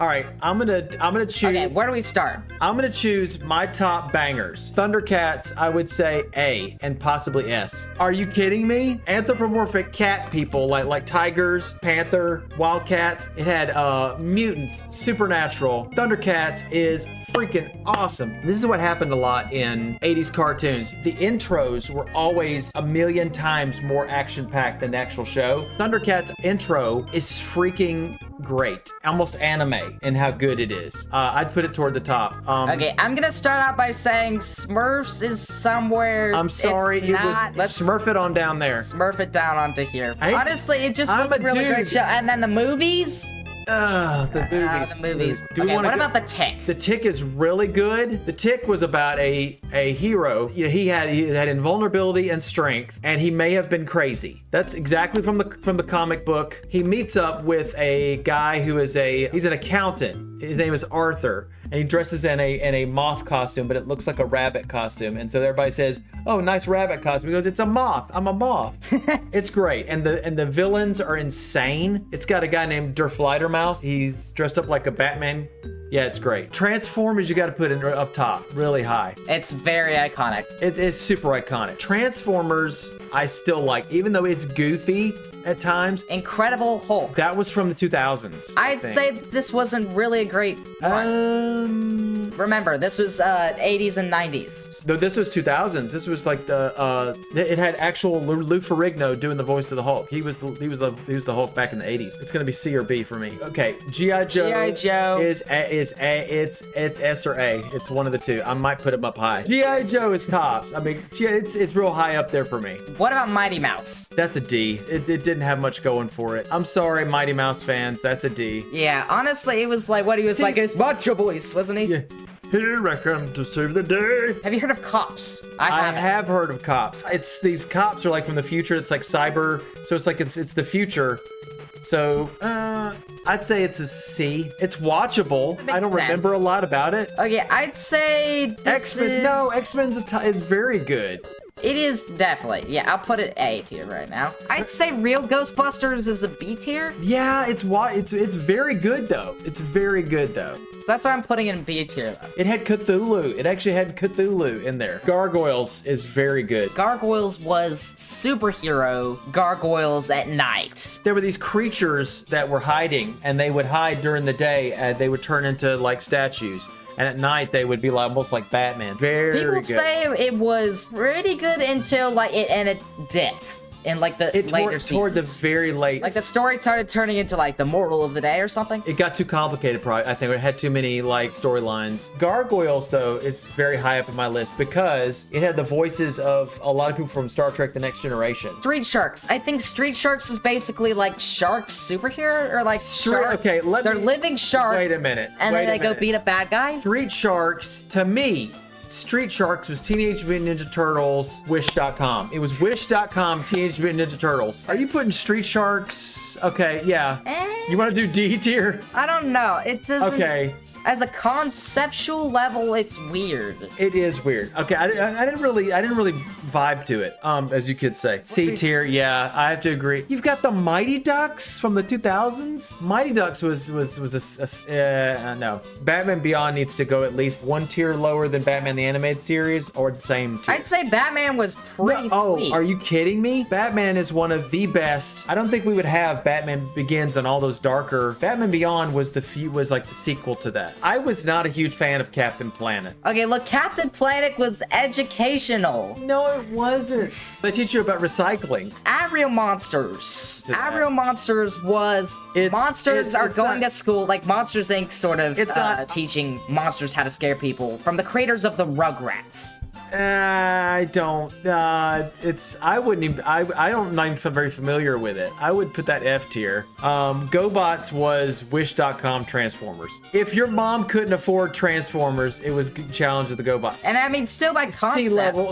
All right, I'm gonna choose. Okay, where do we start? I'm gonna choose my top bangers. Thundercats, I would say A and possibly S. Are you kidding me? Anthropomorphic cat people like tigers, panther, wildcats. It had mutants, supernatural. Thundercats is freaking awesome. This is what happened a lot in 80s cartoons. The intros were always a million times more action-packed than the actual show. Thundercats intro is freaking great, almost anime in how good it is. I'd put it toward the top. Okay, I'm gonna start out by saying Smurfs is somewhere. I'm sorry, let's Smurf it on down there. Smurf it down onto here. Honestly, it just was a really great show. And then the movies. The movies. What about the Tick? The Tick is really good. The Tick was about a hero. You know, he had invulnerability and strength, and he may have been crazy. That's exactly from the comic book. He meets up with a guy who is he's an accountant. His name is Arthur, and he dresses in a moth costume, but it looks like a rabbit costume. And so everybody says, "Oh, nice rabbit costume." He goes, "It's a moth. I'm a moth." It's great, and the villains are insane. It's got a guy named Derflidermouse. He's dressed up like a Batman. Yeah, it's great. Transformers, you got to put it up top, really high. It's very iconic. It's super iconic. Transformers, I still like, even though it's goofy at times. Incredible Hulk. That was from the 2000s. I'd say this wasn't really a great one. Remember, this was 80s and 90s. No, this was 2000s. This was like it had actual Lou Ferrigno doing the voice of the Hulk. He was the Hulk back in the 80s. It's gonna be C or B for me. Okay, G.I. Joe. G.I. Joe is it's S or A. It's one of the two. I might put him up high. G.I. Joe is tops. I mean, it's real high up there for me. What about Mighty Mouse? That's a D. It didn't have much going for it. I'm sorry, Mighty Mouse fans. That's a D. Yeah, honestly, it was like what he was like his macho voice, wasn't he? Yeah. Here I come to save the day. Have you heard of Cops? I have heard of Cops. It's these cops are like from the future. It's like cyber. So it's like it's the future. So I'd say it's a C. It's watchable. I don't remember a lot about it. Okay, I'd say X-Men. No, X-Men's is very good. It is definitely. Yeah, I'll put it A tier right now. I'd say Real Ghostbusters is a B tier. Yeah, it's very good though. It's very good though. So that's why I'm putting it in B tier though. It had Cthulhu. It actually had Cthulhu in there. Gargoyles is very good. Gargoyles was superhero Gargoyles at night. There were these creatures that were hiding, and they would hide during the day, and they would turn into like statues. And at night, they would be like, almost like Batman. Very good. People say it was pretty good until like it dipped in like the later seasons. Toward the very late. Like the story started turning into like the moral of the day or something. It got too complicated, probably. I think it had too many like storylines. Gargoyles, though, is very high up in my list because it had the voices of a lot of people from Star Trek: The Next Generation. Street Sharks. I think Street Sharks was basically like shark superhero or like shark. Okay, they're living sharks. Wait a minute. And then they go beat up bad guys. Street Sharks, to me, Street Sharks was Teenage Mutant Ninja Turtles, Wish.com. It was Wish.com, Teenage Mutant Ninja Turtles. Are you putting Street Sharks? Okay, yeah. You want to do D tier? I don't know. It doesn't. Okay. As a conceptual level, it's weird. It is weird. Okay, I didn't really vibe to it. As you could say, C tier. Yeah, I have to agree. You've got the Mighty Ducks from the 2000s. Mighty Ducks was no. Batman Beyond needs to go at least one tier lower than Batman the Animated Series, or the same tier. I'd say Batman was pretty. Oh, are you kidding me? Batman is one of the best. I don't think we would have Batman Begins and all those darker. Batman Beyond was like the sequel to that. I was not a huge fan of Captain Planet. Okay, look, Captain Planet was educational. No, it wasn't. They teach you about recycling. Aerial Monsters. Aerial Monsters was monsters are going to school, like Monsters Inc. sort of teaching monsters how to scare people from the creators of the Rugrats. I don't. I wouldn't even. I don't not even feel very familiar with it. I would put that F tier. Gobots was Wish.com Transformers. If your mom couldn't afford Transformers, it was Challenge of the Gobots. And I mean, still by concept. C level.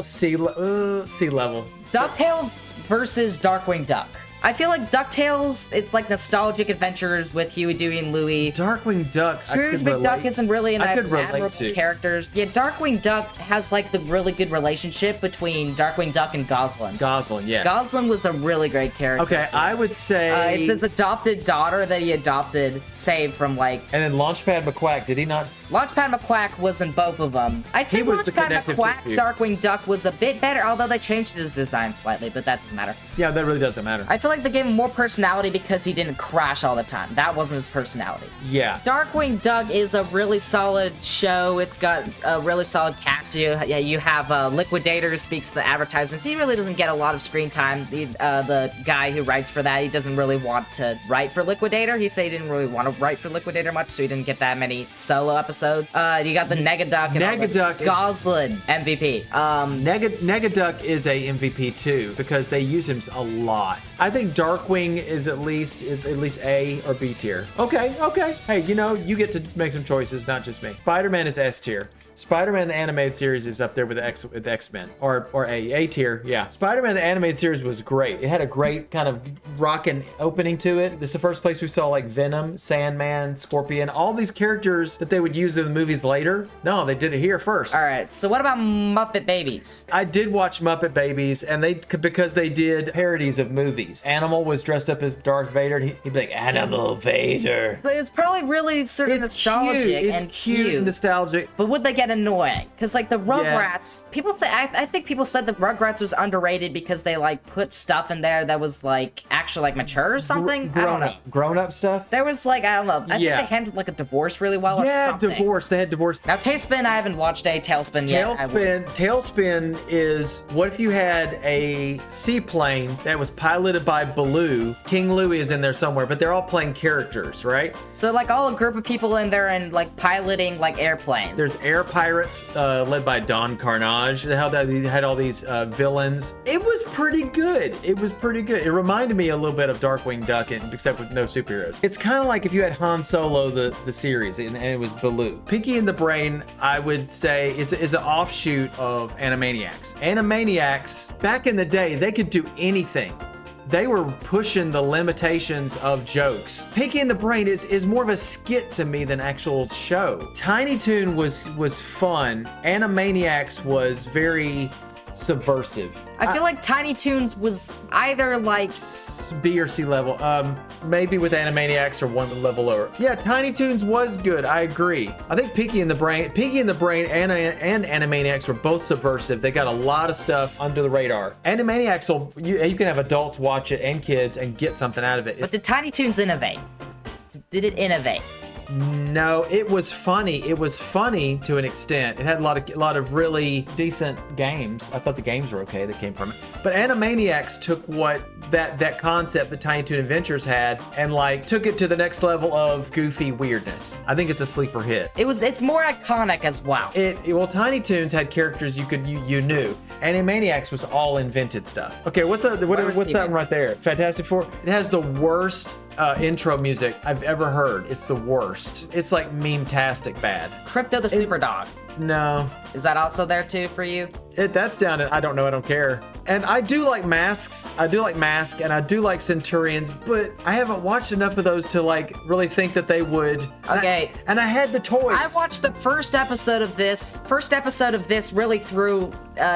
Ducktales versus Darkwing Duck. I feel like DuckTales, it's like nostalgic adventures with Huey, Dewey, and Louie. Darkwing Duck, Scrooge McDuck isn't really an admirable character. Yeah, Darkwing Duck has like the really good relationship between Darkwing Duck and Goslin. Goslin, yeah. Goslin was a really great character. Okay, I would say... it's his adopted daughter that he adopted, saved from like... And then Launchpad McQuack, did he not? Launchpad McQuack was in both of them. I'd say Launchpad McQuack, Darkwing Duck was a bit better, although they changed his design slightly, but that doesn't matter. Yeah, that really doesn't matter. I feel like they gave him more personality because he didn't crash all the time. That wasn't his personality. Yeah. Darkwing Duck is a really solid show. It's got a really solid cast. You have Liquidator who speaks the advertisements. He really doesn't get a lot of screen time. The guy who writes for that, he doesn't really want to write for Liquidator. He said he didn't really want to write for Liquidator much, so he didn't get that many solo episodes. You got the Negaduck and Negaduck Goslin MVP. Negaduck is a MVP too because they use him a lot. I think Darkwing is at least A or B tier. Okay. Hey, you get to make some choices, not just me. Spider-Man is S tier. Spider-Man the animated series is up there with the X-Men or A tier. Yeah, Spider-Man the animated series was great. It had a great kind of rockin' opening to it. This is the first place we saw like Venom, Sandman, Scorpion, all these characters that they would use in the movies later. No, they did it here first. All right. So what about Muppet Babies? I did watch Muppet Babies, and because they did parodies of movies. Animal was dressed up as Darth Vader. And he'd be like Animal Vader. It's probably really sort of nostalgic and cute, nostalgic. But would they get annoying? Because like the Rugrats, people say I think people said the Rugrats was underrated because they like put stuff in there that was like actually like mature or something. I don't know. Grown up stuff. There was like I don't know. I think they handled like a divorce really well. Yeah, or something. divorce. They had divorce. Now Talespin, I haven't watched a Talespin yet. Tailspin is what if you had a seaplane that was piloted by Baloo. King Louie is in there somewhere, but they're all playing characters, right? So like all a group of people in there and like piloting like airplanes. There's air pirates led by Don Carnage. How that had all these villains. It was pretty good. It reminded me a little bit of Darkwing Duck, except with no superheroes. It's kind of like if you had Han Solo the series and it was Baloo. Pinky and the Brain, I would say, is an offshoot of Animaniacs. Animaniacs, back in the day, they could do anything. They were pushing the limitations of jokes. Pinky and the Brain is more of a skit to me than actual show. Tiny Toon was fun. Animaniacs was very subversive. I feel like Tiny Toons was either like B or C level. Maybe with Animaniacs or one level lower. Yeah, Tiny Toons was good. I agree. I think Pinky and the Brain and Animaniacs were both subversive. They got a lot of stuff under the radar. Animaniacs you can have adults watch it and kids and get something out of it. But did Tiny Toons innovate? Did it innovate? No, it was funny. It was funny to an extent. It had a lot of really decent games. I thought the games were okay that came from it. But Animaniacs took what that concept that Tiny Toon Adventures had and like took it to the next level of goofy weirdness. I think it's a sleeper hit. It's more iconic as well. Well, Tiny Toons had characters you knew. Animaniacs was all invented stuff. Okay, what's that one right there? Fantastic Four. It has the worst intro music I've ever heard. It's the worst. It's like meme-tastic bad. Krypto the Superdog. No. Is that also there too for you? That's down to I don't know, I don't care. And I do like M.A.S.K. I do like M.A.S.K. and I do like Centurions, but I haven't watched enough of those to like really think that they would. Okay. And I had the toys. I watched the first episode of this. First episode of this really threw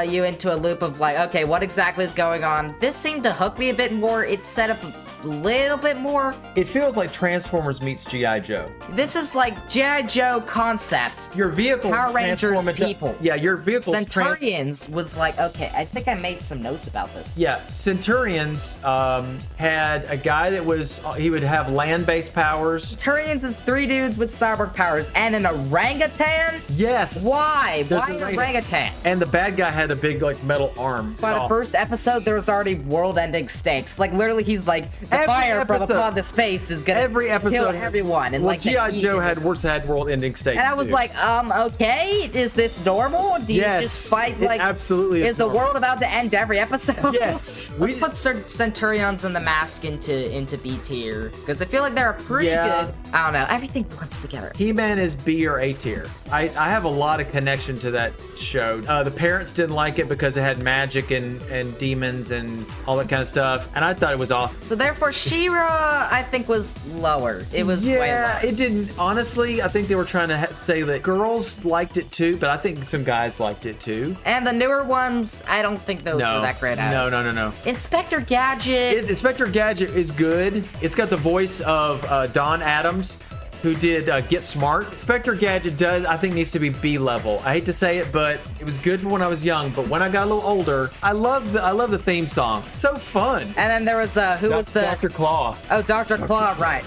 you into a loop of like, okay, what exactly is going on? This seemed to hook me a bit more. It's set up a little bit more. It feels like Transformers meets G.I. Joe. This is like G.I. Joe concepts. Your vehicle Power Rangers people. Yeah, your vehicle. Centurions was like, okay, I think I made some notes about this. Yeah, Centurions had a guy that he would have land-based powers. Centurions is 3 dudes with cyborg powers and an orangutan? Yes. Why? Why an orangutan? And the bad guy had a big like metal arm. By the first episode, there was already world-ending stakes. Like literally, he's like the fire from upon the space is gonna kill everyone. And like G.I. Joe had world-ending state. And I was like, okay, is this normal? Do you just fight like? Absolutely. Is the world about to end every episode? Yes. Let's put Centurions and the M.A.S.K into B tier because I feel like they're pretty good. I don't know. Everything blends together. He-Man is B or A tier. I have a lot of connection to that show. The parents didn't like it because it had magic and demons and all that kind of stuff, and I thought it was awesome. So therefore, She-Ra, I think, was lower. It was way lower. It didn't. Honestly, I think they were trying to say that girls liked it too, but I think some guys liked it too. And the newer ones, I don't think those were that great either. No. Inspector Gadget. Inspector Gadget is good. It's got the voice of Don Adams, who did Get Smart. Inspector Gadget I think needs to be B level. I hate to say it, but it was good for when I was young. But when I got a little older, I love the theme song. It's so fun. And then there was who was the Dr. Claw. Oh, Dr. Claw, right.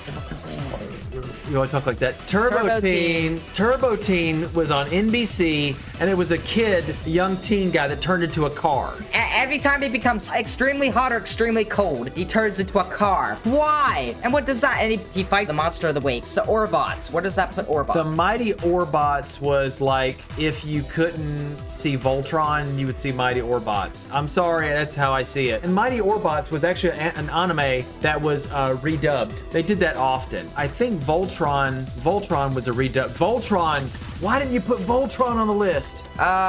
You want to talk like that? Turbo Teen was on NBC, and it was a young teen guy that turned into a car. Every time he becomes extremely hot or extremely cold, he turns into a car. Why? And what does that? And he fights the monster of the week. So Orbots. Where does that put Orbots? The Mighty Orbots was like if you couldn't see Voltron, you would see Mighty Orbots. I'm sorry, that's how I see it. And Mighty Orbots was actually an anime that was redubbed. They did that often. I think Voltron was a redub. Voltron, why didn't you put Voltron on the list?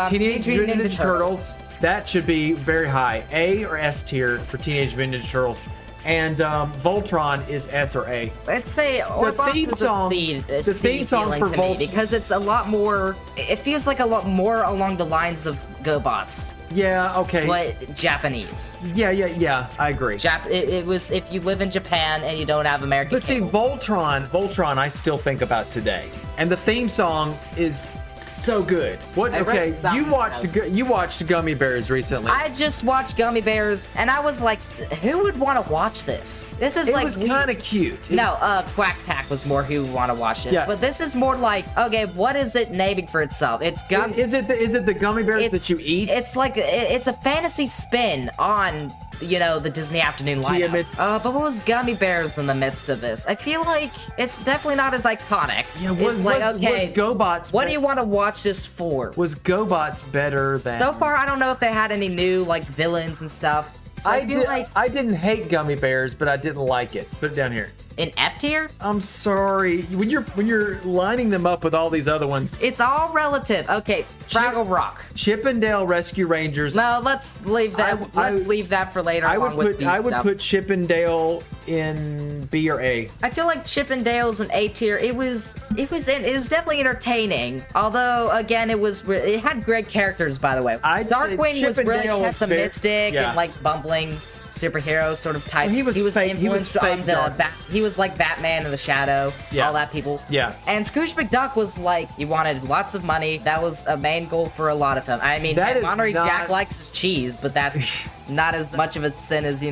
Teenage Mutant Ninja Turtles. That should be very high. A or S tier for Teenage Mutant Ninja Turtles. And Voltron is S or A. Let's say the theme song for Voltron, because it's a lot more. It feels like a lot more along the lines of Gobots. Yeah, okay. But Japanese. Yeah, I agree. It was if you live in Japan and you don't have American. But see, Voltron, I still think about today, and the theme song is so good. You watched Gummi Bears recently. I just watched Gummi Bears, and I was like, who would want to watch this? This is it was kind of cute. Quack Pack was more who would want to watch it. Yeah. But this is more like, okay, what is it naming for itself? It's Gummi. Is it the Gummi Bears that you eat? It's like it's a fantasy spin on the Disney afternoon lineup. But what was Gummi Bears in the midst of this? I feel like it's definitely not as iconic. Yeah, was Gobots? What do you want to watch this for? Was Gobots better than? So far, I don't know if they had any new villains and stuff. So I didn't hate Gummi Bears, but I didn't like it. Put it down here. In F tier? I'm sorry. When you're lining them up with all these other ones, it's all relative. Okay, Fraggle Rock, Chip 'n Dale Rescue Rangers. No, let's leave that. Let's leave that for later. I would put Chip 'n Dale in B or A. I feel like Chip 'n Dale's an A tier. It was definitely entertaining. Although again, it had great characters. By the way, Darkwing was really pessimistic and bumbling superhero sort of type. He was influenced on the he was like Batman in the Shadow, all that people. Yeah. And Scrooge McDuck was like, he wanted lots of money. That was a main goal for a lot of them. I mean, Monterey Jack likes his cheese, but that's not as much of a sin as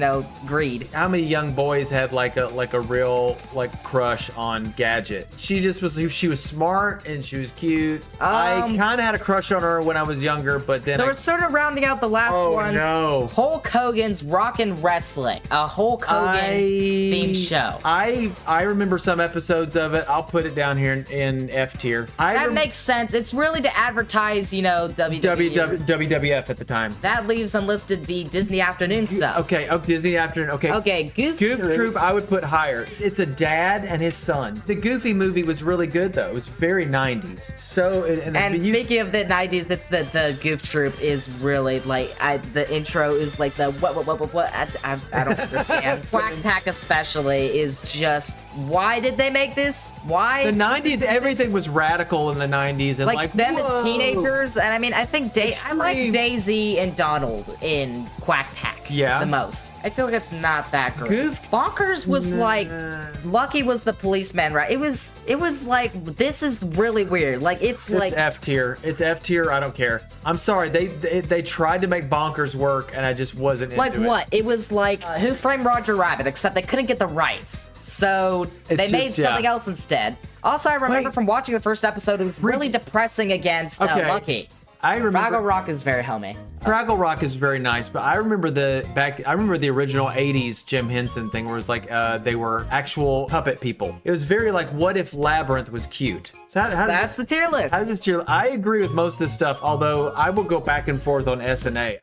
greed. How many young boys had like a real crush on Gadget? She was smart and she was cute. I kind of had a crush on her when I was younger, but then we're sort of rounding out the last one. Oh no! Hulk Hogan's Rockin' Wrestling, a Hulk Hogan themed show. I remember some episodes of it. I'll put it down here in F tier. That makes sense. It's really to advertise, WWF at the time. That leaves unlisted the Disney afternoon stuff. Okay, Disney afternoon. Okay, Goof Troop I would put higher. It's a dad and his son. The Goofy movie was really good though. It was very 90s. So speaking of the 90s, the Goof Troop is really the intro is like the what I don't understand. Quack Pack especially is just, why did they make this? Why? The 90s, everything was radical in the 90s and them as teenagers. And I mean, I think I like Daisy and Donald in Quack Pack the most. I feel like it's not that great. Goof? Bonkers was Lucky was the policeman, right? It was like, this is really weird. It's F tier. It's F tier. I don't care. I'm sorry. They tried to make Bonkers work and I just wasn't into it. What? It was like Who Framed Roger Rabbit, except they couldn't get the rights. So they made something else instead. Also, I remember from watching the first episode, it was really depressing against Lucky. I remember Fraggle Rock is very homey. Fraggle Rock is very nice, but I remember the original 80s Jim Henson thing where it was like they were actual puppet people. It was very like, what if Labyrinth was cute? So That's the tier list. How does this tier? I agree with most of this stuff, although I will go back and forth on S and A.